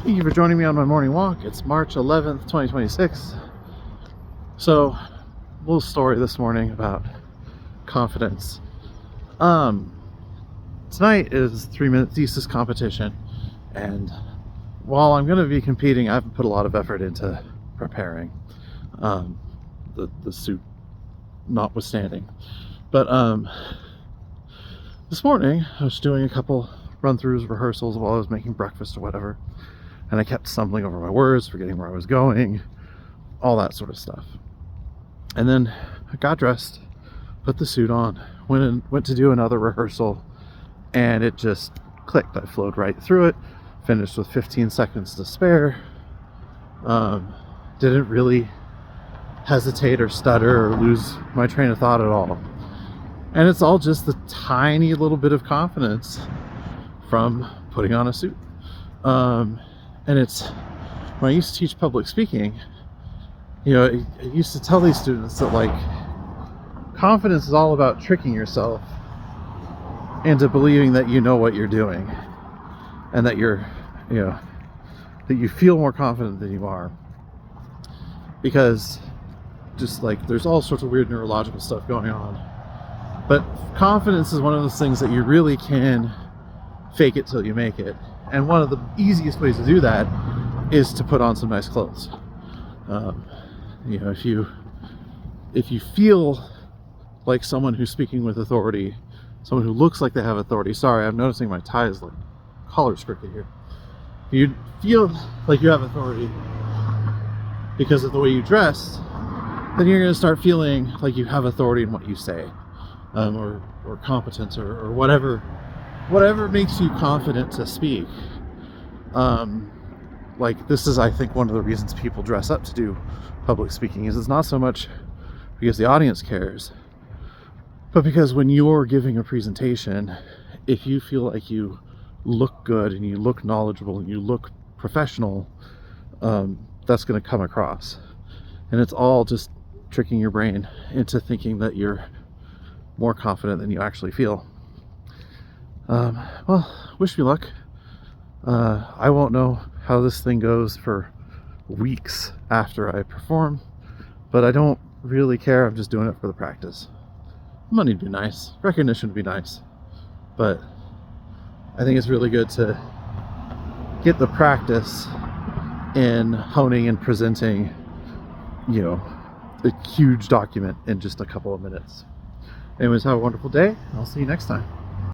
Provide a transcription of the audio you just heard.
Thank you for joining me on my morning walk. It's March 11th, 2026. So, little story this morning about confidence. Tonight is 3-minute thesis competition, and while I'm going to be competing, I haven't put a lot of effort into preparing, the suit notwithstanding. But this morning I was doing a couple run-throughs, rehearsals while I was making breakfast or whatever, and I kept stumbling over my words, forgetting where I was going, all that sort of stuff. And then I got dressed, put the suit on, went to do another rehearsal, and it just clicked. I flowed right through it, finished with 15 seconds to spare. Didn't really hesitate or stutter or lose my train of thought at all. And it's all just the tiny little bit of confidence from putting on a suit. And it's, when I used to teach public speaking, you know, I used to tell these students that, like, confidence is all about tricking yourself into believing that you know what you're doing and that you're, you know, that you feel more confident than you are. Because just like there's all sorts of weird neurological stuff going on. But confidence is one of those things that you really can fake it till you make it. And one of the easiest ways to do that is to put on some nice clothes. You know, if you feel like someone who's speaking with authority, someone who looks like they have authority. Sorry, I'm noticing my tie is like collar's crooked here. If you feel like you have authority because of the way you dress, then you're going to start feeling like you have authority in what you say, or competence, or whatever makes you confident to speak. Like, this is, I think, one of the reasons people dress up to do public speaking, is it's not so much because the audience cares, but because when you're giving a presentation, if you feel like you look good and you look knowledgeable and you look professional, that's going to come across. And it's all just tricking your brain into thinking that you're more confident than you actually feel. Well, wish me luck. I won't know how this thing goes for weeks after I perform, but I don't really care. I'm just doing it for the practice. Money would be nice, recognition would be nice, but I think it's really good to get the practice in honing and presenting, you know, a huge document in just a couple of minutes. Anyways, have a wonderful day. I'll see you next time.